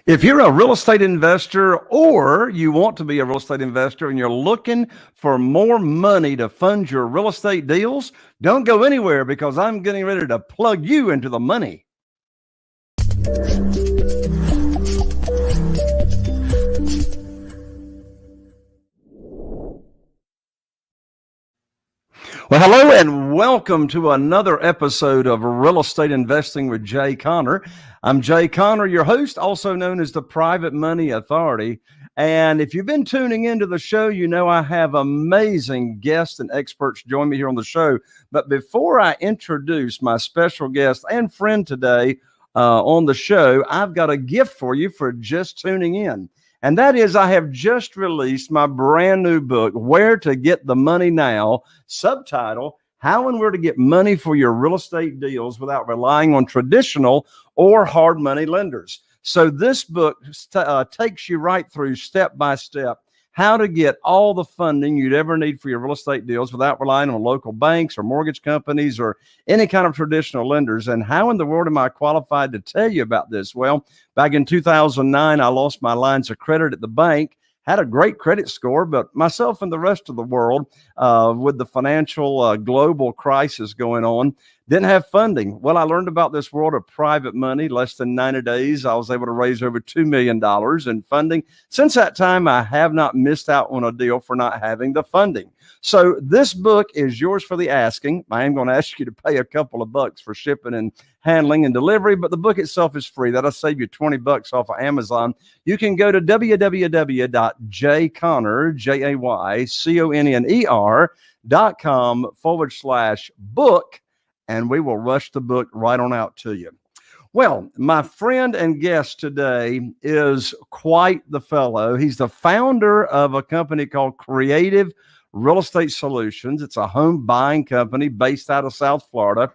If you're a real estate investor or you want to be a real estate investor and you're looking for more money to fund your real estate deals, don't go anywhere because I'm getting ready to plug you into the money. Well, hello and welcome to another episode of Real Estate Investing with Jay Conner. I'm Jay Conner, your host, also known as the Private Money Authority. And if you've been tuning into the show, you know I have amazing guests and experts join me here on the show. But before I introduce my special guest and friend today on the show, I've got a gift for you for just tuning in. And that is, I have just released my brand new book, Where to Get the Money Now, subtitle, How and Where to Get Money for Your Real Estate Deals Without Relying on Traditional or Hard Money Lenders. So this book takes you right through step by step how to get all the funding you'd ever need for your real estate deals without relying on local banks or mortgage companies or any kind of traditional lenders. And how in the world am I qualified to tell you about this? Well, back in 2009, I lost my lines of credit at the bank, had a great credit score, but myself and the rest of the world, with the financial global crisis going on, didn't have funding. Well, I learned about this world of private money. Less than 90 days, I was able to raise over $2 million in funding. Since that time, I have not missed out on a deal for not having the funding. So this book is yours for the asking. I am going to ask you to pay a couple of bucks for shipping and handling and delivery, but the book itself is free. That'll save you 20 bucks off of Amazon. You can go to www.jayconner.com/book. And we will rush the book right on out to you. Well, my friend and guest today is quite the fellow. He's the founder of a company called Creative Real Estate Solutions. It's a home buying company based out of South Florida.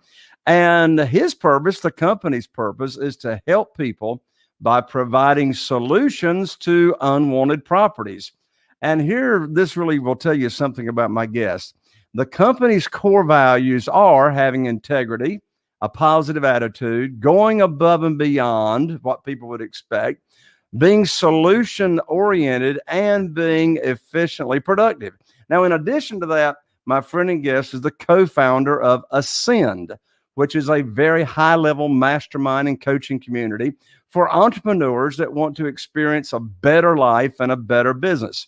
And his purpose, the company's purpose, is to help people by providing solutions to unwanted properties. And here, this really will tell you something about my guest. The company's core values are having integrity, a positive attitude, going above and beyond what people would expect, being solution-oriented, and being efficiently productive. Now, in addition to that, my friend and guest is the co-founder of Ascend, which is a very high-level mastermind and coaching community for entrepreneurs that want to experience a better life and a better business.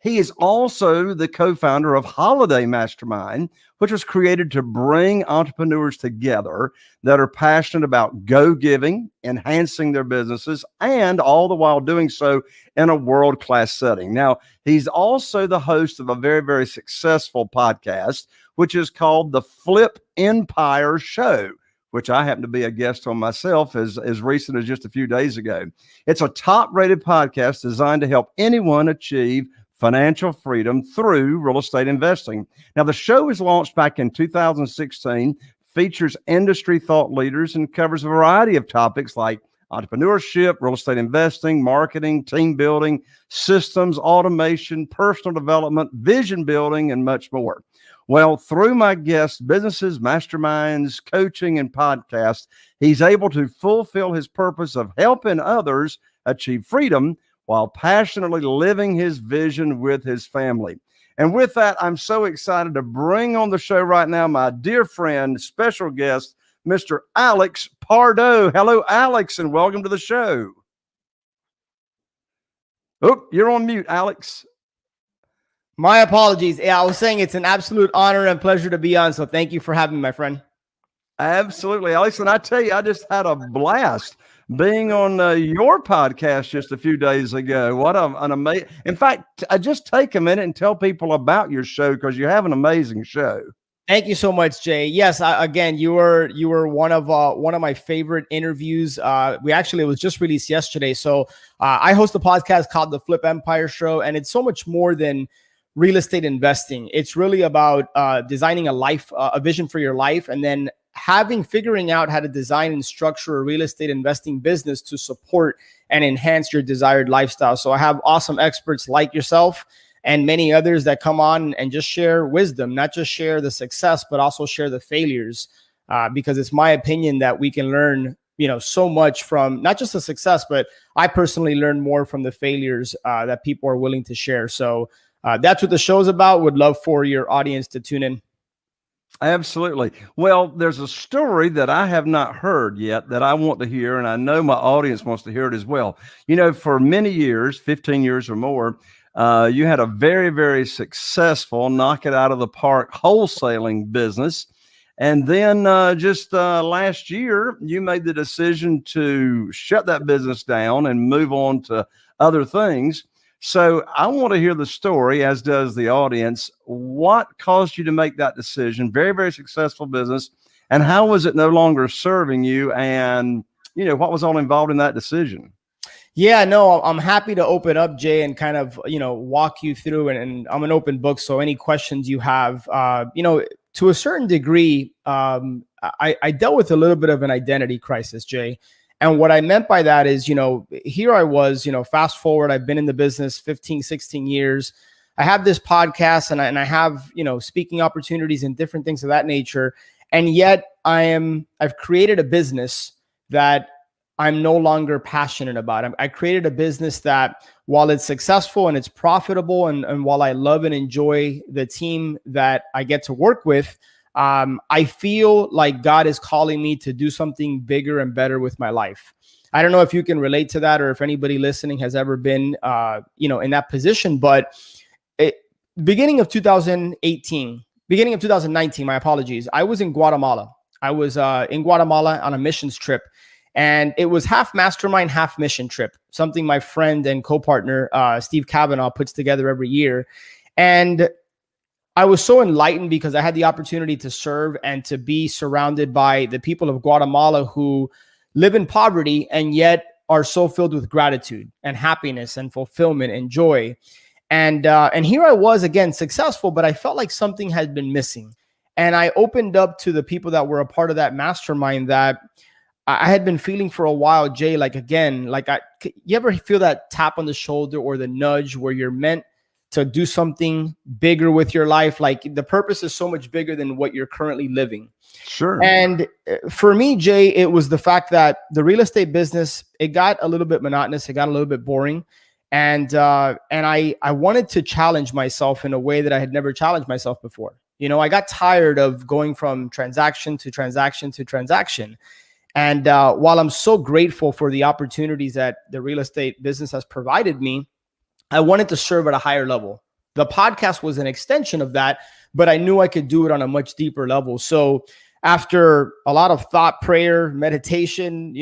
He is also the co-founder of Holiday Mastermind, which was created to bring entrepreneurs together that are passionate about go-giving, enhancing their businesses, and all the while doing so in a world-class setting. Now, he's also the host of a very, very successful podcast, which is called The Flip Empire Show, which I happen to be a guest on myself as recent as just a few days ago. It's a top-rated podcast designed to help anyone achieve financial freedom through real estate investing. Now, the show was launched back in 2016, features industry thought leaders, and covers a variety of topics like entrepreneurship, real estate investing, marketing, team building, systems, automation, personal development, vision building, and much more. Well, through my guests' businesses, masterminds, coaching, and podcasts, he's able to fulfill his purpose of helping others achieve freedom while passionately living his vision with his family. And with that, I'm so excited to bring on the show right now my dear friend, special guest, Mr. Alex Pardo. Hello, Alex, and welcome to the show. Oh, you're on mute, Alex. My apologies. Yeah, I was saying it's an absolute honor and pleasure to be on, so thank you for having me, my friend. Absolutely, Alex. And I tell you, I just had a blast being on your podcast just a few days ago. What an amazing, in fact, just take a minute and tell people about your show, because you have an amazing show. Thank you so much, Jay. Yes, again, you were one of my favorite interviews. It was just released yesterday. So I host a podcast called The Flip Empire Show, and it's so much more than real estate investing. It's really about designing a vision for your life, and then figuring out how to design and structure a real estate investing business to support and enhance your desired lifestyle. So I have awesome experts like yourself and many others that come on and just share wisdom, not just share the success, but also share the failures, because it's my opinion that we can learn so much from not just the success, but I personally learned more from the failures that people are willing to share. So that's what the show's about. Would love for your audience to tune in. Absolutely. Well, there's a story that I have not heard yet that I want to hear, and I know my audience wants to hear it as well. For many years, 15 years or more, you had a very, very successful knock it out of the park wholesaling business. And then just last year, you made the decision to shut that business down and move on to other things. So I want to hear the story, as does the audience. What caused you to make that decision? Very, very successful business. And how was it no longer serving you? And, what was all involved in that decision? Yeah, no, I'm happy to open up, Jay, and kind of, walk you through. And I'm an open book. So any questions you have, to a certain degree, I dealt with a little bit of an identity crisis, Jay. And what I meant by that is, here I was, fast forward, I've been in the business 15, 16 years. I have this podcast and I have, speaking opportunities and different things of that nature. And yet I've created a business that I'm no longer passionate about. I created a business that, while it's successful and it's profitable, and while I love and enjoy the team that I get to work with, I feel like God is calling me to do something bigger and better with my life. I don't know if you can relate to that, or if anybody listening has ever been, in that position. But beginning of 2019, my apologies, I was in Guatemala. I was in Guatemala on a missions trip. And it was half mastermind, half mission trip, something my friend and co-partner, Steve Kavanaugh, puts together every year. And I was so enlightened because I had the opportunity to serve and to be surrounded by the people of Guatemala who live in poverty and yet are so filled with gratitude and happiness and fulfillment and joy. And here I was, again, successful, but I felt like something had been missing. And I opened up to the people that were a part of that mastermind that I had been feeling for a while, Jay. You ever feel that tap on the shoulder or the nudge where you're meant to do something bigger with your life? Like, the purpose is so much bigger than what you're currently living. Sure. And for me, Jay, it was the fact that the real estate business, it got a little bit monotonous. It got a little bit boring. And I wanted to challenge myself in a way that I had never challenged myself before. I got tired of going from transaction to transaction to transaction. And while I'm so grateful for the opportunities that the real estate business has provided me, I wanted to serve at a higher level. The podcast was an extension of that, but I knew I could do it on a much deeper level. So after a lot of thought, prayer, meditation,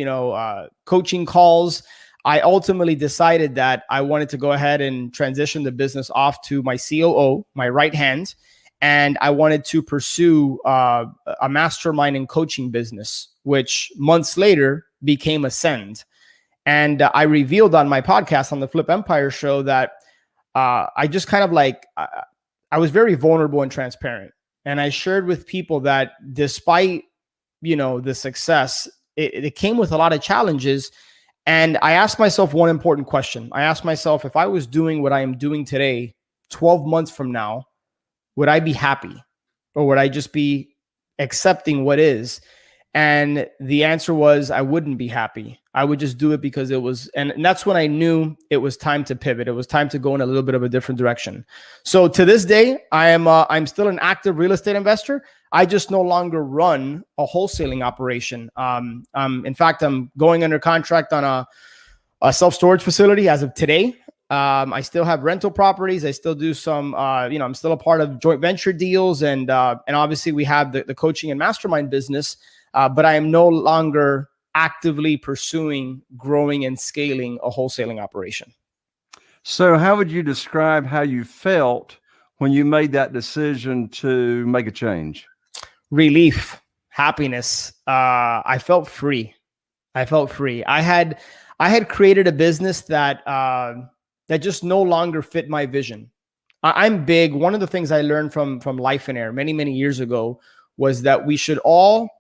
coaching calls, I ultimately decided that I wanted to go ahead and transition the business off to my COO, my right hand. And I wanted to pursue a mastermind and coaching business, which months later became Ascend. And I revealed on my podcast, on the Flip Empire show, that I just kind of I was very vulnerable and transparent. And I shared with people that despite, the success, it came with a lot of challenges. And I asked myself one important question. I asked myself, if I was doing what I am doing today, 12 months from now, would I be happy, or would I just be accepting what is? And the answer was, I wouldn't be happy. I would just do it because it was, and that's when I knew it was time to pivot. It was time to go in a little bit of a different direction. So to this day, I'm still an active real estate investor. I just no longer run a wholesaling operation. In fact, I'm going under contract on a self-storage facility as of today. I still have rental properties. I still do some, I'm still a part of joint venture deals. And obviously we have the coaching and mastermind business, but I am no longer actively pursuing growing and scaling a wholesaling operation. So how would you describe how you felt when you made that decision to make a change? Relief, happiness. I felt free. I had created a business that just no longer fit my vision. I'm big. One of the things I learned from Life and Air many, many years ago was that we should all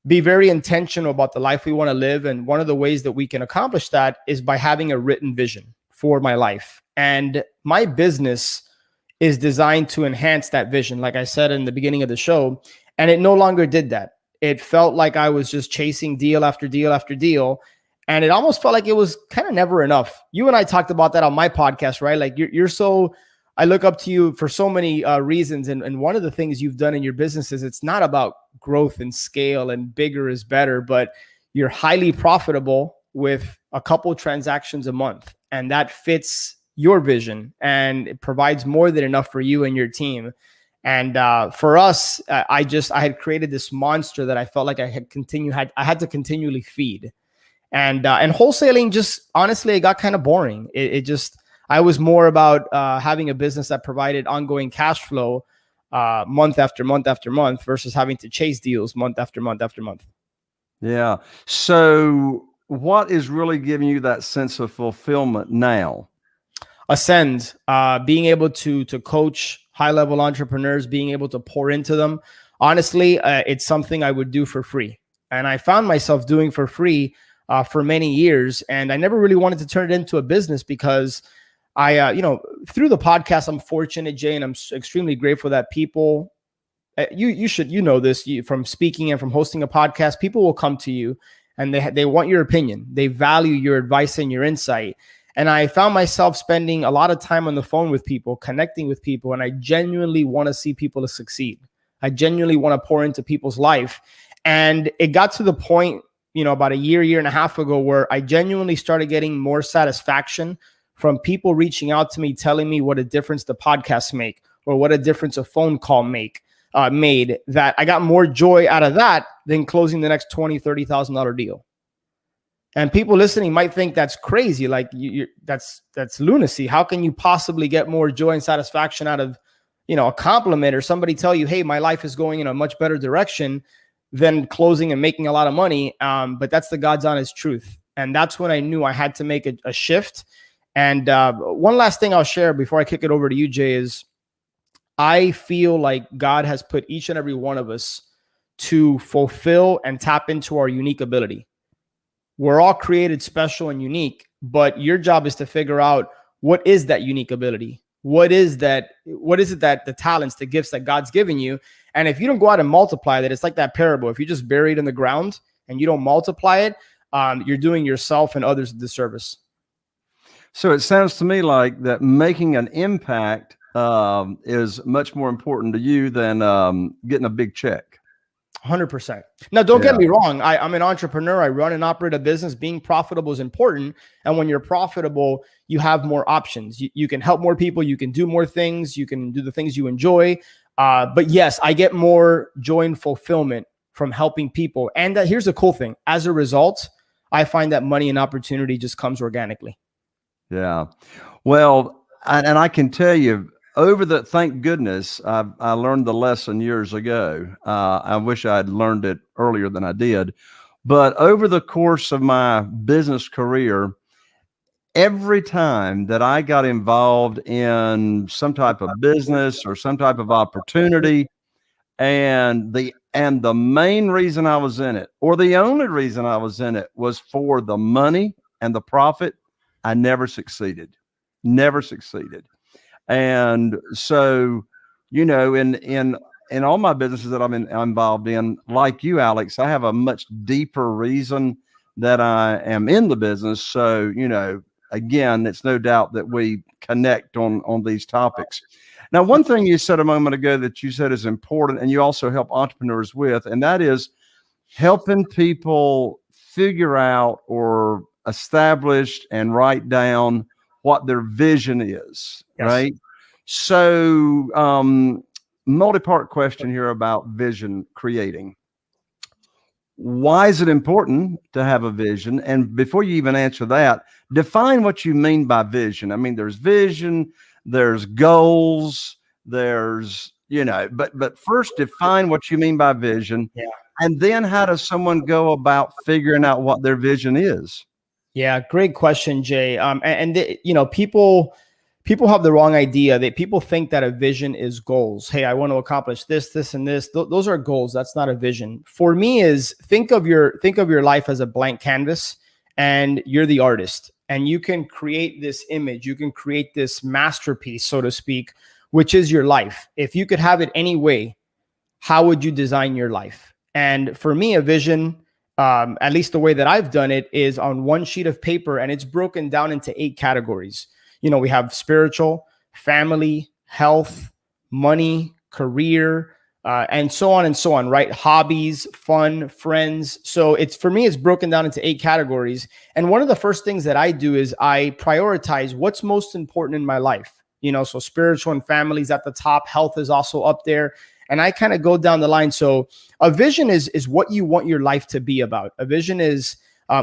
be very intentional about the life we want to live. And one of the ways that we can accomplish that is by having a written vision for my life. And my business is designed to enhance that vision, like I said in the beginning of the show. And it no longer did that. It felt like I was just chasing deal after deal after deal. And it almost felt like it was kind of never enough. You and I talked about that on my podcast, right? Like you're so, I look up to you for so many reasons. And one of the things you've done in your business is it's not about growth and scale and bigger is better, but you're highly profitable with a couple transactions a month. And that fits your vision and it provides more than enough for you and your team. And for us, I had created this monster that I felt like I had to continually feed. And wholesaling, just honestly, it got kind of boring. I was more about having a business that provided ongoing cash flow month after month after month versus having to chase deals month after month after month. Yeah. So what is really giving you that sense of fulfillment now? Ascend, being able to coach high-level entrepreneurs, being able to pour into them. Honestly, it's something I would do for free. And I found myself doing for free for many years. And I never really wanted to turn it into a business because through the podcast, I'm fortunate, Jay, and I'm extremely grateful that people, you know this from speaking and from hosting a podcast, people will come to you and they want your opinion. They value your advice and your insight. And I found myself spending a lot of time on the phone with people, connecting with people, and I genuinely want to see people to succeed. I genuinely want to pour into people's life. And it got to the point, about a year and a half ago, where I genuinely started getting more satisfaction from people reaching out to me, telling me what a difference the podcasts make or what a difference a phone call made, that I got more joy out of that than closing the next $20,000, $30,000 deal. And people listening might think that's crazy. Like that's lunacy. How can you possibly get more joy and satisfaction out of, a compliment or somebody tell you, hey, my life is going in a much better direction than closing and making a lot of money. But that's the God's honest truth. And that's when I knew I had to make a shift. And one last thing I'll share before I kick it over to you, Jay, is I feel like God has put each and every one of us to fulfill and tap into our unique ability. We're all created special and unique, but your job is to figure out what is that unique ability? What is it that the talents, the gifts that God's given you? And if you don't go out and multiply that, it's like that parable. If you just bury it in the ground and you don't multiply it, you're doing yourself and others a disservice. So it sounds to me like that making an impact is much more important to you than getting a big check. 100%. Now, don't get me wrong. I'm an entrepreneur. I run and operate a business. Being profitable is important. And when you're profitable, you have more options. You can help more people. You can do more things. You can do the things you enjoy. But yes, I get more joy and fulfillment from helping people. And here's the cool thing. As a result, I find that money and opportunity just comes organically. Yeah. Well, and I can tell you, thank goodness, I learned the lesson years ago. I wish I had learned it earlier than I did. But over the course of my business career, every time that I got involved in some type of business or some type of opportunity, and the main reason I was in it, or the only reason I was in it, was for the money and the profit, I never succeeded. And so, in all my businesses that I'm involved in, like you, Alex, I have a much deeper reason that I am in the business. So, again, it's no doubt that we connect on these topics. Now, one thing you said a moment ago that you said is important, and you also help entrepreneurs with, and that is helping people figure out or establish and write down what their vision is, yes. Right? So, multi-part question here about vision creating. Why is it important to have a vision? And before you even answer that, define what you mean by vision. I mean, there's vision, there's goals, there's, but first define what you mean by vision. Yeah. And then how does someone go about figuring out what their vision is? Yeah, great question, Jay. People have the wrong idea. People think that a vision is goals. Hey, I want to accomplish this, and this. Those are goals. That's not a vision. For me, is think of your life as a blank canvas, and you're the artist, and you can create this image. You can create this masterpiece, so to speak, which is your life. If you could have it any way, how would you design your life? And for me, a vision, at least the way that I've done it, is on one sheet of paper, and it's broken down into 8 categories. We have spiritual, family, health, money, career, and so on and so on, right? Hobbies, fun, friends. So for me, it's broken down into 8 categories. And one of the first things that I do is I prioritize what's most important in my life. So spiritual and family is at the top. Health is also up there. And I kind of go down the line. So a vision is what you want your life to be about. A vision is,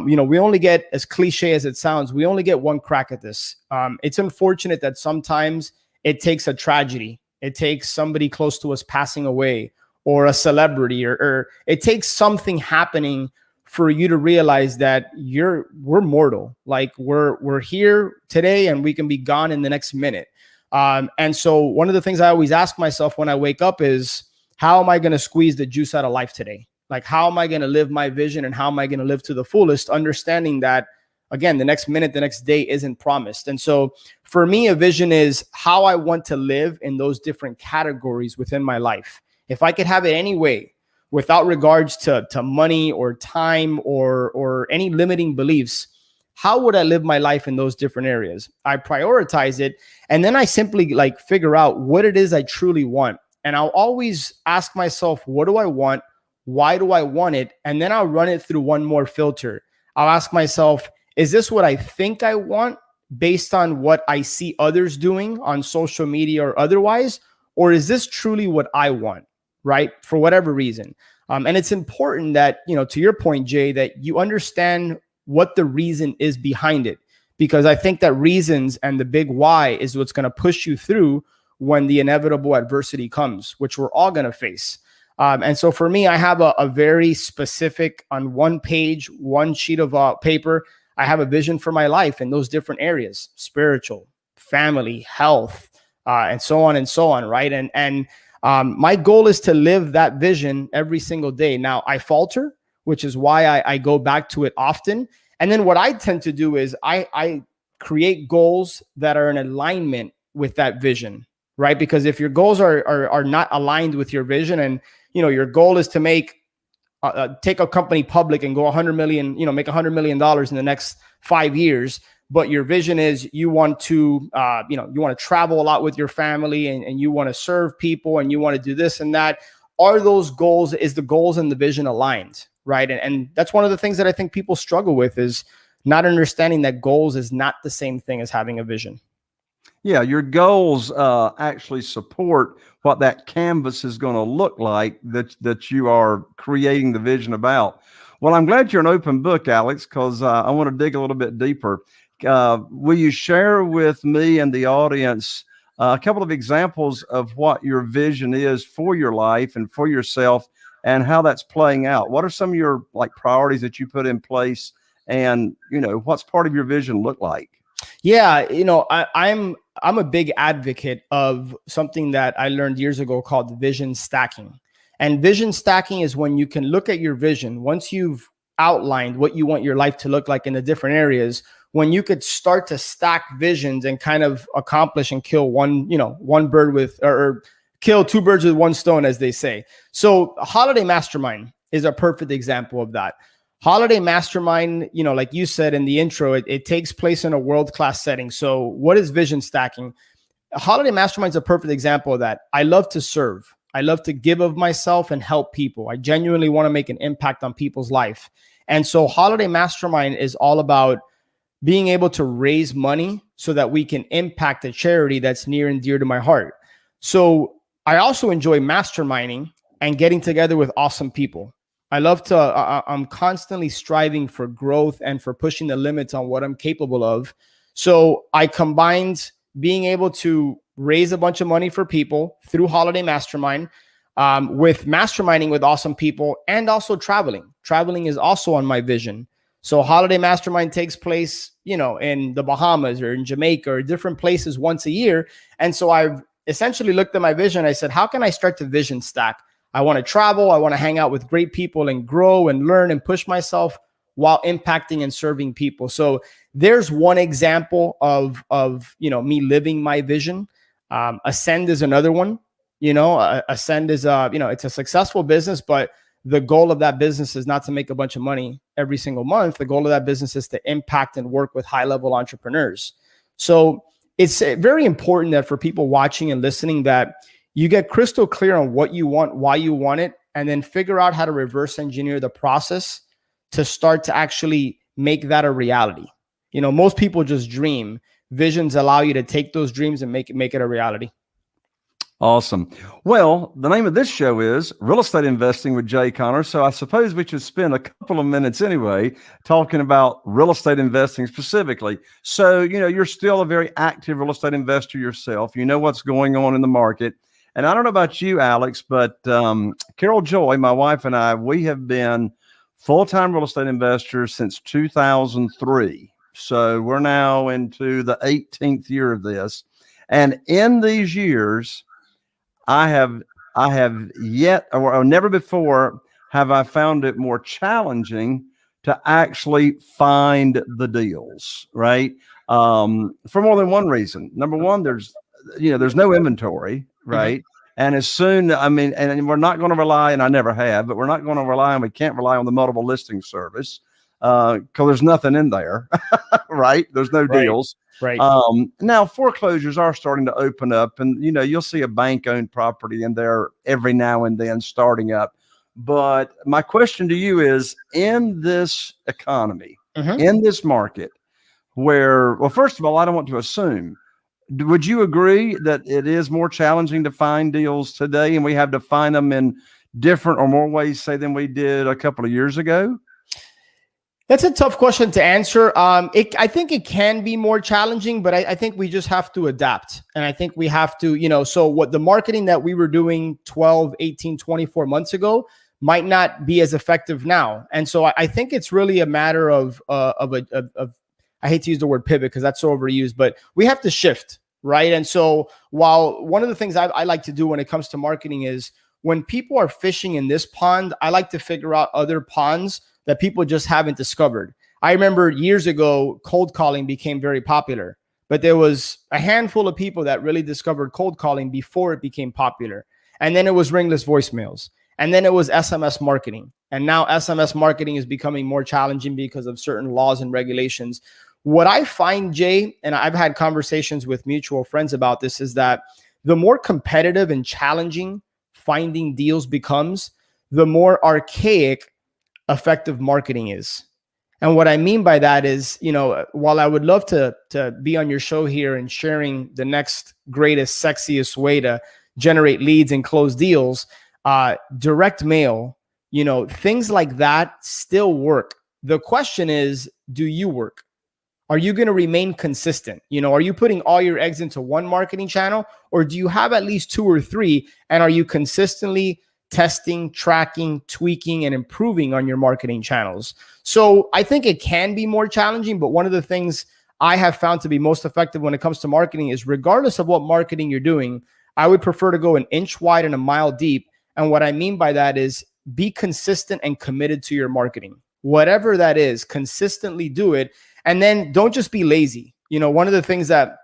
we only get, as cliche as it sounds, we only get one crack at this. It's unfortunate that sometimes it takes a tragedy. It takes somebody close to us passing away, or a celebrity, or it takes something happening for you to realize that we're mortal. Like we're here today and we can be gone in the next minute. And so one of the things I always ask myself when I wake up is, how am I going to squeeze the juice out of life today? Like, how am I going to live my vision, and how am I going to live to the fullest, understanding that, again, the next minute, the next day isn't promised. And so for me, a vision is how I want to live in those different categories within my life. If I could have it any way, without regards to money or time or any limiting beliefs, how would I live my life in those different areas? I prioritize it, and then I simply figure out what it is I truly want. And I'll always ask myself, what do I want? Why do I want it? And then I'll run it through one more filter. I'll ask myself, is this what I think I want based on what I see others doing on social media or otherwise? Or is this truly what I want, right? For whatever reason. And it's important that, to your point, Jay, that you understand what the reason is behind it. Because I think that reasons and the big why is what's going to push you through when the inevitable adversity comes, which we're all going to face. And so for me, I have a very specific, on one page, one sheet of paper, I have a vision for my life in those different areas: spiritual, family, health, and so on, right? And my goal is to live that vision every single day. Now, I falter, which is why I go back to it often. And then what I tend to do is I create goals that are in alignment with that vision, right? Because if your goals are not aligned with your vision, and your goal is to take a company public and go 100 million, make $100 million in the next 5 years, but your vision is you want to travel a lot with your family, and you want to serve people, and you want to do this and that. Are those goals, is the goals and the vision aligned, right? And that's one of the things that I think people struggle with, is not understanding that goals is not the same thing as having a vision. Yeah, your goals actually support what that canvas is going to look like that you are creating the vision about. Well, I'm glad you're an open book, Alex, because I want to dig a little bit deeper. Will you share with me and the audience a couple of examples of what your vision is for your life and for yourself, and how that's playing out? What are some of your priorities that you put in place, and what's part of your vision look like? Yeah, I'm a big advocate of something that I learned years ago called vision stacking. And vision stacking is when you can look at your vision, once you've outlined what you want your life to look like in the different areas, when you could start to stack visions and kind of accomplish and kill one bird with, or kill 2 birds with 1 stone, as they say. So Holiday Mastermind is a perfect example of that. Holiday Mastermind, like you said in the intro, it takes place in a world-class setting. So what is vision stacking? Holiday Mastermind is a perfect example of that. I love to serve. I love to give of myself and help people. I genuinely want to make an impact on people's life. And so Holiday Mastermind is all about being able to raise money so that we can impact a charity that's near and dear to my heart. So I also enjoy masterminding and getting together with awesome people. I love to, I'm constantly striving for growth and for pushing the limits on what I'm capable of. So I combined being able to raise a bunch of money for people through Holiday Mastermind, with masterminding with awesome people, and also traveling. Traveling is also on my vision. So Holiday Mastermind takes place, in the Bahamas or in Jamaica or different places once a year. And so I've essentially looked at my vision. I said, how can I start to vision stack? I want to travel. I want to hang out with great people and grow and learn and push myself while impacting and serving people. So there's one example of me living my vision. Ascend is another one. Ascend is it's a successful business, but the goal of that business is not to make a bunch of money every single month. The goal of that business is to impact and work with high-level entrepreneurs. So it's very important that for people watching and listening, that you get crystal clear on what you want, why you want it, and then figure out how to reverse engineer the process to start to actually make that a reality. You know, most people just dream. Visions allow you to take those dreams and make it a reality. Awesome. Well, the name of this show is Real Estate Investing with Jay Conner. So I suppose we should spend a couple of minutes anyway talking about real estate investing specifically. So, you know, you're still a very active real estate investor yourself. You know what's going on in the market. And I don't know about you, Alex, but Carol Joy, my wife, and I, we have been full-time real estate investors since 2003. So we're now into the 18th year of this. And in these years, I have yet or never before have I found it more challenging to actually find the deals, right? For more than one reason. Number one, there's no inventory, right? Mm-hmm. And as soon, and we're not going to rely, and I never have, but we're not going to rely, and we can't rely on the multiple listing service because there's nothing in there, right? There's no deals. Right. Now foreclosures are starting to open up, and you know, you'll see a bank-owned property in there every now and then starting up. But my question to you is, in this economy, in this market, where, well, first of all, I don't want to assume, would you agree that it is more challenging to find deals today, and we have to find them in different or more ways, say, than we did a couple of years ago? That's a tough question to answer. I think it can be more challenging, but I think we just have to adapt. And I think we have to, you know, so what the marketing that we were doing 12, 18, 24 months ago might not be as effective now. And so I think it's really a matter of I hate to use the word pivot because that's so overused, but we have to shift, right? And so while one of the things I like to do when it comes to marketing is when people are fishing in this pond, I like to figure out other ponds that people just haven't discovered. I remember years ago, cold calling became very popular, but there was a handful of people that really discovered cold calling before it became popular. And then it was ringless voicemails. And then it was SMS marketing. And now SMS marketing is becoming more challenging because of certain laws and regulations. What I find, Jay, and I've had conversations with mutual friends about this, is that the more competitive and challenging finding deals becomes, the more archaic effective marketing is. And what I mean by that is, you know, while I would love to be on your show here and sharing the next greatest, sexiest way to generate leads and close deals, direct mail, you know, things like that still work. The question is, do you work? Are you going to remain consistent? You know, are you putting all your eggs into one marketing channel, or do you have at least two or three? And are you consistently testing, tracking, tweaking, and improving on your marketing channels? So I think it can be more challenging, but one of the things I have found to be most effective when it comes to marketing is, regardless of what marketing you're doing, I would prefer to go an inch wide and a mile deep. And what I mean by that is be consistent and committed to your marketing. Whatever that is, consistently do it. And then don't just be lazy. You know, one of the things that,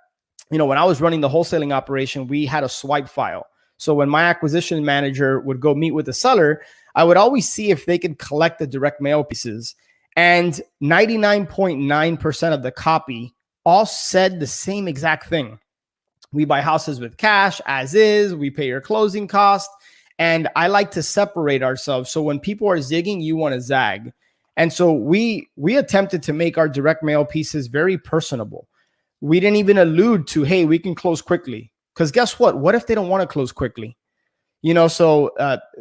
you know, when I was running the wholesaling operation, we had a swipe file. So when my acquisition manager would go meet with the seller, I would always see if they could collect the direct mail pieces. And 99.9% of the copy all said the same exact thing. We buy houses with cash as is. We pay your closing cost. And I like to separate ourselves. So when people are zigging, you want to zag. And so we attempted to make our direct mail pieces very personable. We didn't even allude to, hey, we can close quickly. Because guess what? What if they don't want to close quickly? You know, so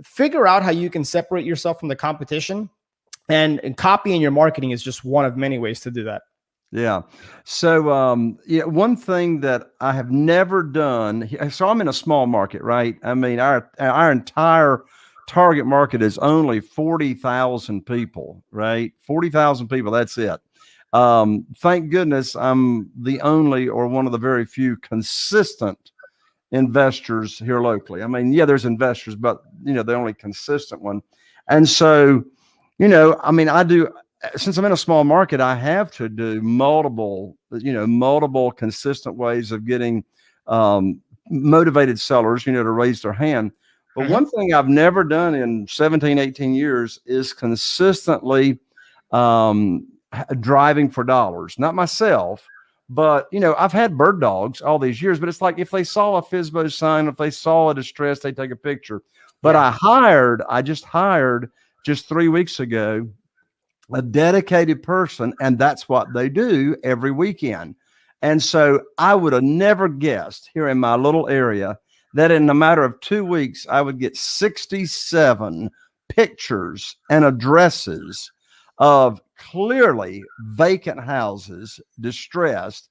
figure out how you can separate yourself from the competition. And copying your marketing is just one of many ways to do that. Yeah. So, one thing that I have never done, so I'm in a small market, right? I mean, our entire target market is only 40,000 people, right? 40,000 people. That's it. Thank goodness I'm the only or one of the very few consistent investors here locally. I mean, yeah, there's investors, but you know, the only consistent one. And so, you know, I mean, since I'm in a small market, I have to do multiple consistent ways of getting motivated sellers, you know, to raise their hand. But one thing I've never done in 17, 18 years is consistently driving for dollars. Not myself, but, you know, I've had bird dogs all these years, but it's like if they saw a FSBO sign, if they saw a distress, they take a picture. But I just hired just 3 weeks ago a dedicated person, and that's what they do every weekend. And so I would have never guessed here in my little area that in a matter of 2 weeks, I would get 67 pictures and addresses of clearly vacant houses, distressed.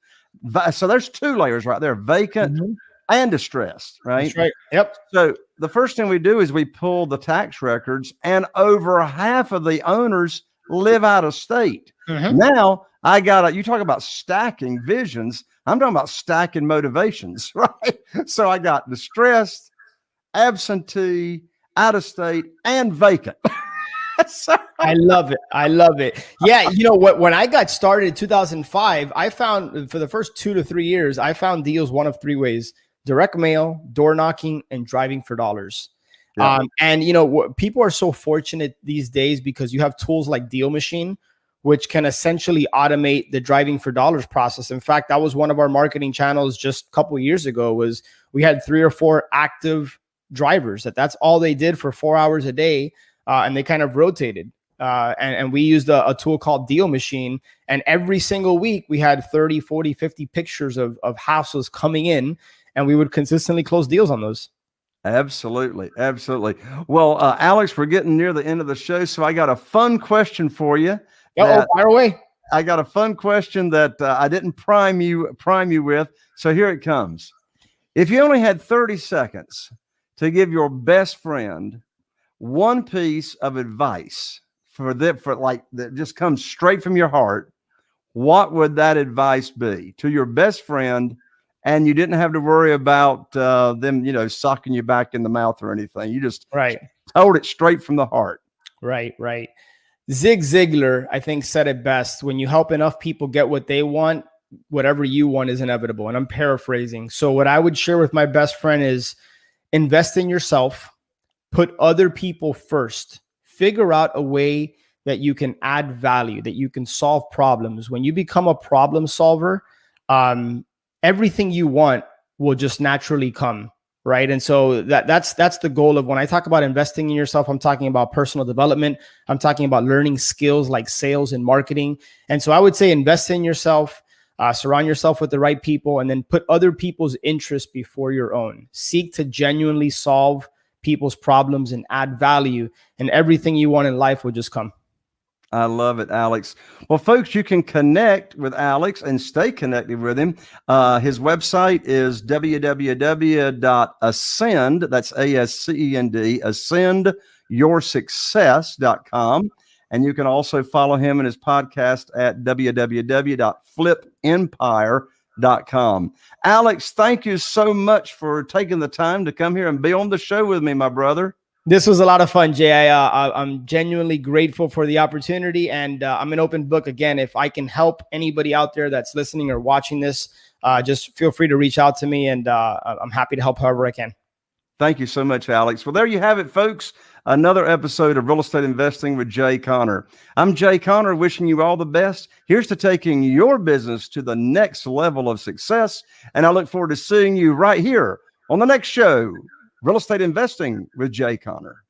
So there's 2 layers right there, vacant and distressed, right? That's right. Yep. So the first thing we do is we pull the tax records, and over half of the owners live out of state. Now you talk about stacking visions. I'm talking about stacking motivations, right? So I got distressed, absentee, out of state, and vacant. I love it. I love it. Yeah. You know what? When I got started in 2005, I found for the first 2 to 3 years, I found deals one of 3 ways: direct mail, door knocking, and driving for dollars. Yeah. And you know, people are so fortunate these days because you have tools like Deal Machine, which can essentially automate the driving for dollars process. In fact, that was one of our marketing channels just a couple of years ago. Was we had 3 or 4 active drivers that's all they did for 4 hours a day. And they kind of rotated. And we used a tool called Deal Machine. And every single week we had 30, 40, 50 pictures of houses coming in, and we would consistently close deals on those. Absolutely. Absolutely. Well, Alex, we're getting near the end of the show. So I got a fun question for you. Fire away. I got a fun question that I didn't prime you with. So here it comes. If you only had 30 seconds to give your best friend one piece of advice that just comes straight from your heart, what would that advice be to your best friend? And you didn't have to worry about them, you know, sucking you back in the mouth or anything. You just told it straight from the heart. Right. Zig Ziglar, I think, said it best: when you help enough people get what they want, whatever you want is inevitable. And I'm paraphrasing. So what I would share with my best friend is invest in yourself. Put other people first. Figure out a way that you can add value, that you can solve problems. When you become a problem solver, everything you want will just naturally come, right? And so that's the goal of when I talk about investing in yourself. I'm talking about personal development. I'm talking about learning skills like sales and marketing. And so I would say invest in yourself, surround yourself with the right people, and then put other people's interests before your own. Seek to genuinely solve people's problems and add value, and everything you want in life will just come. I love it, Alex. Well, folks, you can connect with Alex and stay connected with him. His website is www.ascend, that's ASCEND, ascendyoursuccess.com. And you can also follow him and his podcast at www.flipempire.com. Alex, thank you so much for taking the time to come here and be on the show with me, my brother. This was a lot of fun, Jay. I'm genuinely grateful for the opportunity, and I'm an open book. Again, if I can help anybody out there that's listening or watching this, just feel free to reach out to me, and I'm happy to help however I can. Thank you so much, Alex. Well, there you have it, folks. Another episode of Real Estate Investing with Jay Conner. I'm Jay Conner, wishing you all the best. Here's to taking your business to the next level of success. And I look forward to seeing you right here on the next show, Real Estate Investing with Jay Conner.